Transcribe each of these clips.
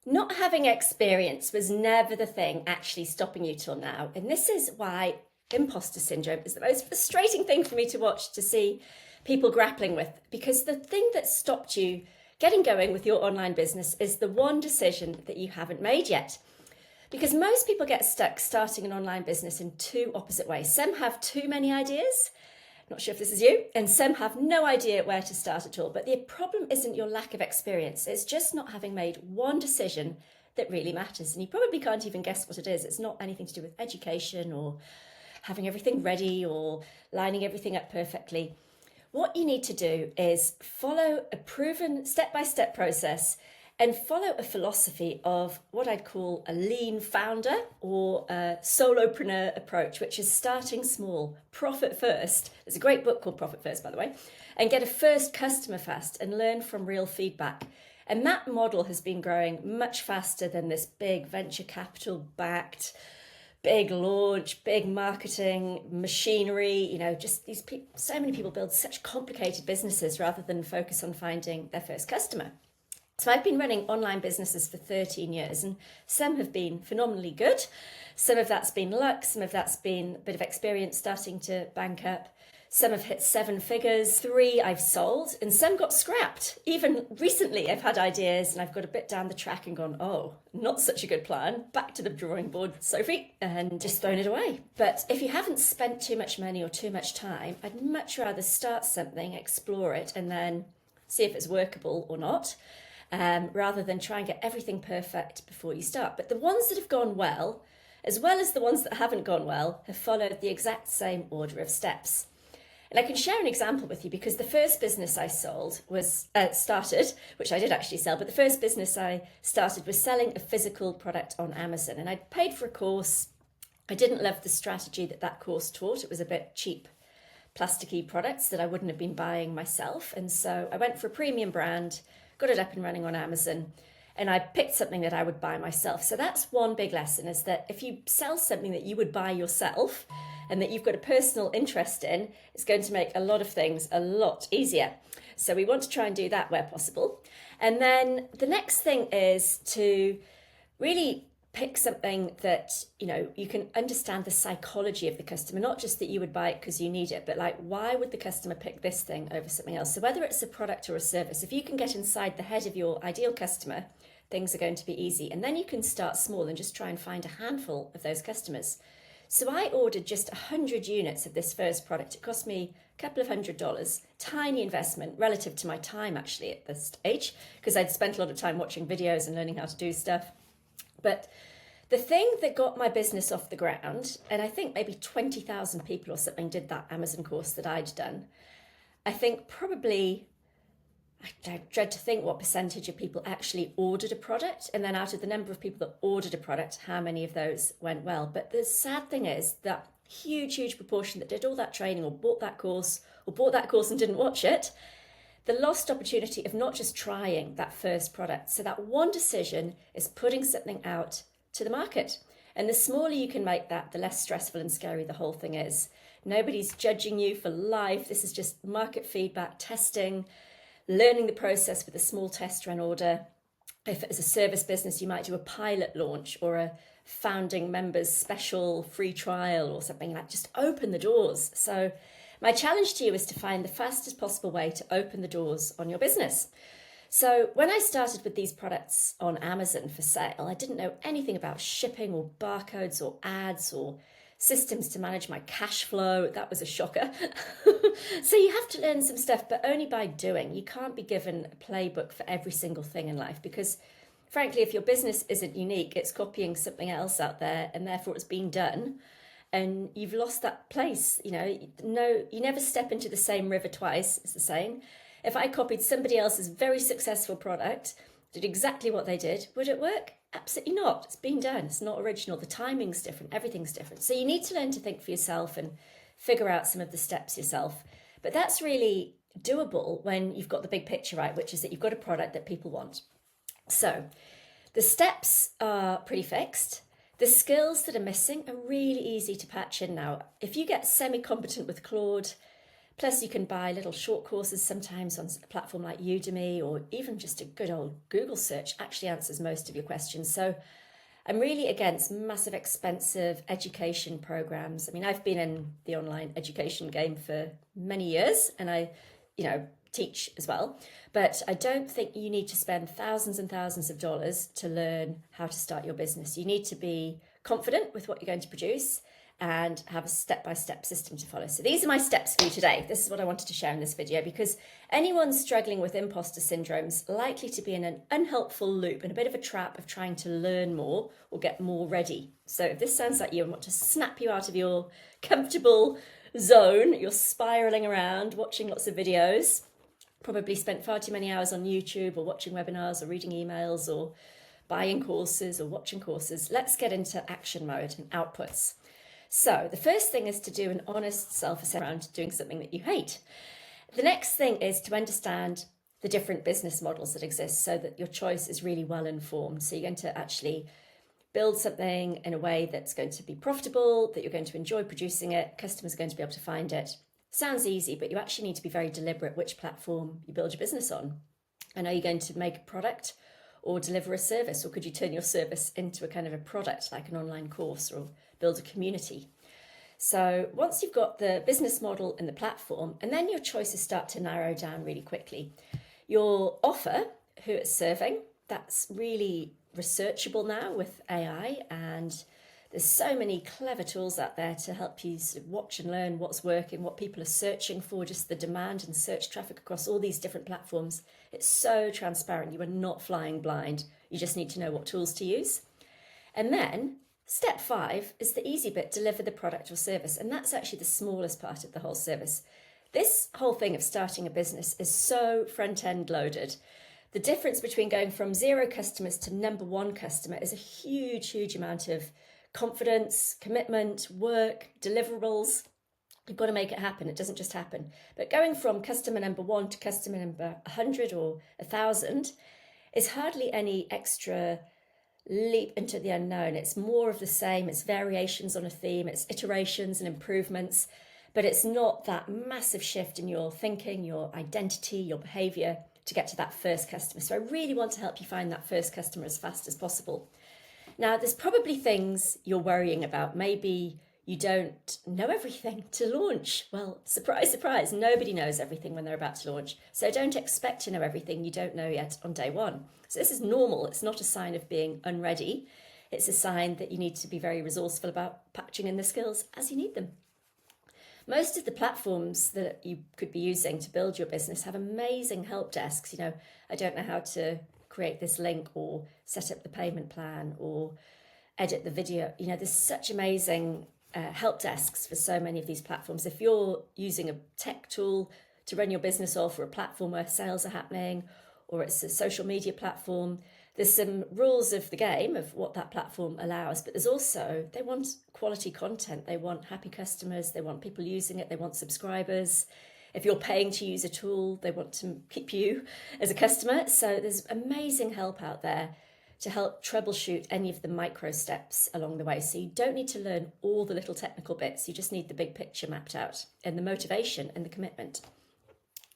Not having experience was never the thing actually stopping you till now. And this is why imposter syndrome is the most frustrating thing for me to watch, to see people grappling with. Because the thing that stopped you getting going with your online business is the one decision that you haven't made yet. Because most people get stuck starting an online business in two opposite ways. Some have too many ideas, not sure if this is you, and some have no idea where to start at all. But the problem isn't your lack of experience, it's just not having made one decision that really matters. And you probably can't even guess what it is. It's not anything to do with education or having everything ready or lining everything up perfectly. What you need to do is follow a proven step-by-step process and follow a philosophy of what I'd call a lean founder or a solopreneur approach, which is starting small, profit first. There's a great book called Profit First, by the way, and get a first customer fast and learn from real feedback. And that model has been growing much faster than this big venture capital backed, big launch, big marketing machinery, just these people. So many people build such complicated businesses rather than focus on finding their first customer. So I've been running online businesses for 13 years, and some have been phenomenally good. Some of that's been luck, some of that's been a bit of experience starting to bank up. Some have hit 7 figures, 3 I've sold, and some got scrapped. Even recently I've had ideas and I've got a bit down the track and gone, oh, not such a good plan. Back to the drawing board, Sophie, and just thrown it away. But if you haven't spent too much money or too much time, I'd much rather start something, explore it, and then see if it's workable or not. Rather than try and get everything perfect before you start. But the ones that have gone well, as well as the ones that haven't gone well, have followed the exact same order of steps. And I can share an example with you because the first business I started, which I did actually sell, but the first business I started was selling a physical product on Amazon. And I'd paid for a course. I didn't love the strategy that course taught. It was a bit cheap, plasticky products that I wouldn't have been buying myself. And so I went for a premium brand, got it up and running on Amazon, and I picked something that I would buy myself. So that's one big lesson, is that if you sell something that you would buy yourself and that you've got a personal interest in, it's going to make a lot of things a lot easier. So we want to try and do that where possible. And then the next thing is to really pick something that, you can understand the psychology of the customer, not just that you would buy it because you need it, but like, why would the customer pick this thing over something else? So whether it's a product or a service, if you can get inside the head of your ideal customer, things are going to be easy. And then you can start small and just try and find a handful of those customers. So I ordered just 100 units of this first product. It cost me a couple of $100s, tiny investment relative to my time actually at this stage, because I'd spent a lot of time watching videos and learning how to do stuff. But the thing that got my business off the ground, and I think maybe 20,000 people or something did that Amazon course that I'd done. I think probably, I dread to think what percentage of people actually ordered a product. And then out of the number of people that ordered a product, how many of those went well. But the sad thing is that huge proportion that did all that training or bought that course and didn't watch it, the lost opportunity of not just trying that first product. So that one decision is putting something out to the market. And the smaller you can make that, the less stressful and scary the whole thing is. Nobody's judging you for life. This is just market feedback, testing, learning the process with a small test run order. If it's a service business, you might do a pilot launch or a founding members special free trial or something like that. Just open the doors. So my challenge to you is to find the fastest possible way to open the doors on your business. So when I started with these products on Amazon for sale, I didn't know anything about shipping or barcodes or ads or systems to manage my cash flow. That was a shocker. So you have to learn some stuff, but only by doing. You can't be given a playbook for every single thing in life because, frankly, if your business isn't unique, it's copying something else out there and therefore it's been done. And you've lost that place. You never step into the same river twice, it's the saying. If I copied somebody else's very successful product, did exactly what they did, would it work? Absolutely not. It's been done. It's not original. The timing's different. Everything's different. So you need to learn to think for yourself and figure out some of the steps yourself. But that's really doable when you've got the big picture right, which is that you've got a product that people want. So the steps are pretty fixed. The skills that are missing are really easy to patch in now. If you get semi-competent with Claude, Plus, you can buy little short courses sometimes on a platform like Udemy, or even just a good old Google search actually answers most of your questions. So I'm really against massive, expensive education programs. I mean, I've been in the online education game for many years, and I, teach as well. But I don't think you need to spend thousands and thousands of dollars to learn how to start your business. You need to be confident with what you're going to produce and have a step-by-step system to follow. So these are my steps for you today. This is what I wanted to share in this video, because anyone struggling with imposter syndrome's likely to be in an unhelpful loop and a bit of a trap of trying to learn more or get more ready. So if this sounds like you and want to snap you out of your comfortable zone, you're spiraling around, watching lots of videos, probably spent far too many hours on YouTube or watching webinars or reading emails or buying courses or watching courses, let's get into action mode and outputs. So the first thing is to do an honest self-assessment around doing something that you hate. The next thing is to understand the different business models that exist so that your choice is really well informed. So you're going to actually build something in a way that's going to be profitable, that you're going to enjoy producing it, customers are going to be able to find it. Sounds easy, but you actually need to be very deliberate which platform you build your business on. And are you going to make a product or deliver a service, or could you turn your service into a kind of a product like an online course, or build a community? So once you've got the business model and the platform, and then your choices start to narrow down really quickly. Your offer, who it's serving, that's really researchable now with AI, and there's so many clever tools out there to help you sort of watch and learn what's working, what people are searching for, just the demand and search traffic across all these different platforms. It's so transparent. You are not flying blind. You just need to know what tools to use. And then step 5 is the easy bit, deliver the product or service. And that's actually the smallest part of the whole service. This whole thing of starting a business is so front-end loaded. The difference between going from 0 customers to number 1 customer is a huge, huge amount of confidence, commitment, work, deliverables. You've got to make it happen. It doesn't just happen. But going from customer number 1 to customer number 100 or 1,000 is hardly any extra leap into the unknown. It's more of the same. It's variations on a theme. It's iterations and improvements. But it's not that massive shift in your thinking, your identity, your behavior to get to that first customer. So I really want to help you find that first customer as fast as possible. Now, there's probably things you're worrying about. Maybe you don't know everything to launch. Well, surprise, surprise, nobody knows everything when they're about to launch. So don't expect to know everything you don't know yet on day one. So this is normal. It's not a sign of being unready. It's a sign that you need to be very resourceful about patching in the skills as you need them. Most of the platforms that you could be using to build your business have amazing help desks. I don't know how to create this link or set up the payment plan or edit the video. There's such amazing help desks for so many of these platforms. If you're using a tech tool to run your business off, or a platform where sales are happening, or it's a social media platform, there's some rules of the game of what that platform allows, but there's also, they want quality content, they want happy customers, they want people using it, they want subscribers. If you're paying to use a tool, they want to keep you as a customer. So there's amazing help out there to help troubleshoot any of the micro steps along the way. So you don't need to learn all the little technical bits. You just need the big picture mapped out and the motivation and the commitment.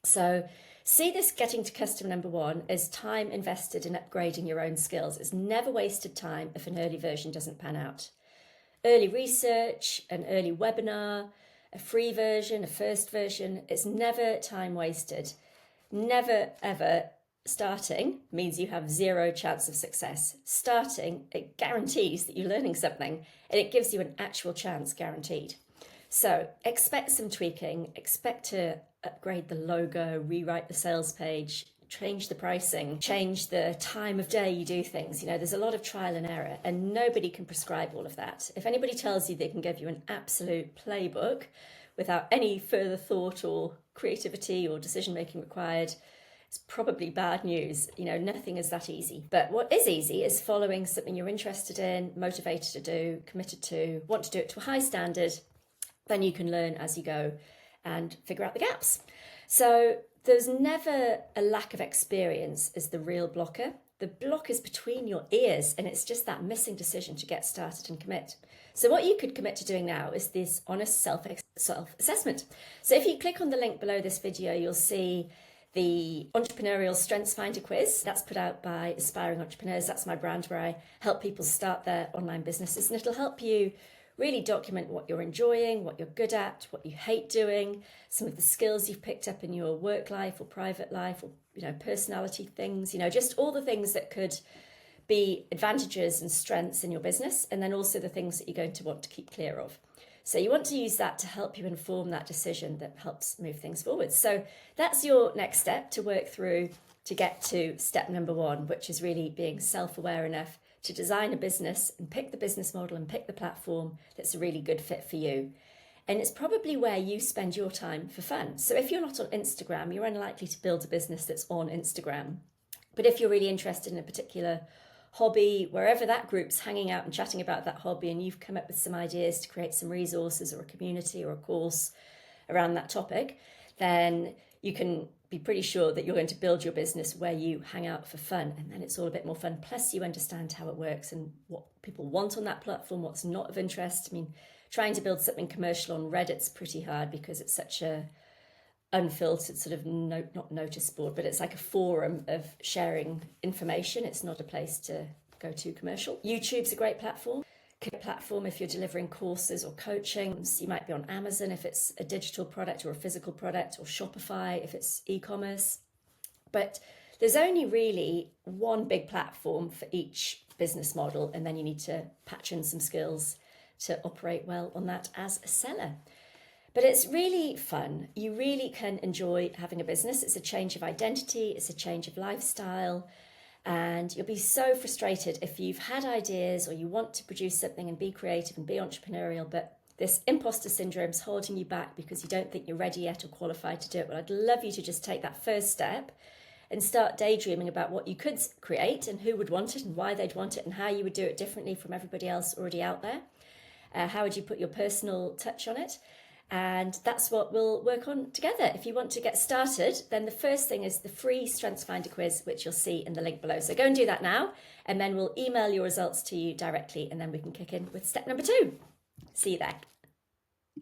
So see this getting to customer number 1 as time invested in upgrading your own skills. It's never wasted time if an early version doesn't pan out. Early research, an early webinar, a free version, a first version, it's never time wasted. Never, ever. Starting means you have 0 chance of success. Starting, it guarantees that you're learning something, and it gives you an actual chance guaranteed. So expect some tweaking, expect to upgrade the logo, rewrite the sales page, change the pricing, change the time of day you do things. There's a lot of trial and error, and nobody can prescribe all of that. If anybody tells you they can give you an absolute playbook without any further thought or creativity or decision making required, it's probably bad news. Nothing is that easy. But what is easy is following something you're interested in, motivated to do, committed to, want to do it to a high standard. Then you can learn as you go and figure out the gaps. So there's never a lack of experience as the real blocker. the block is between your ears, and it's just that missing decision to get started and commit. So what you could commit to doing now is this honest self-assessment. So if you click on the link below this video, you'll see the Entrepreneurial Strengths Finder quiz. That's put out by Aspiring Entrepreneurs. That's my brand where I help people start their online businesses, and it'll help you really document what you're enjoying, what you're good at, what you hate doing, some of the skills you've picked up in your work life or private life, or personality things, just all the things that could be advantages and strengths in your business, and then also the things that you're going to want to keep clear of. So you want to use that to help you inform that decision that helps move things forward. So that's your next step to work through to get to step number 1, which is really being self-aware enough to design a business and pick the business model and pick the platform that's a really good fit for you. And it's probably where you spend your time for fun. So if you're not on Instagram, you're unlikely to build a business that's on Instagram. But if you're really interested in a particular hobby, wherever that group's hanging out and chatting about that hobby, and you've come up with some ideas to create some resources or a community or a course around that topic, then you can be pretty sure that you're going to build your business where you hang out for fun, and then it's all a bit more fun. Plus you understand how it works and what people want on that platform, what's not of interest. I mean, trying to build something commercial on Reddit's pretty hard because it's such a unfiltered sort of not notice board, but it's like a forum of sharing information. It's not a place to go to commercial. YouTube's a great platform. If you're delivering courses or coaching. You might be on Amazon if it's a digital product or a physical product, or Shopify if it's e-commerce. But there's only really one big platform for each business model, and then you need to patch in some skills to operate well on that as a seller. But it's really fun. You really can enjoy having a business. It's a change of identity, it's a change of lifestyle, and you'll be so frustrated if you've had ideas or you want to produce something and be creative and be entrepreneurial, but this imposter syndrome is holding you back because you don't think you're ready yet or qualified to do it. Well, I'd love you to just take that first step and start daydreaming about what you could create and who would want it and why they'd want it and how you would do it differently from everybody else already out there. How would you put your personal touch on it? And that's what we'll work on together. If you want to get started, then the first thing is the free Strengths Finder quiz, which you'll see in the link below. So go and do that now, and then we'll email your results to you directly, and then we can kick in with step number 2. See you there.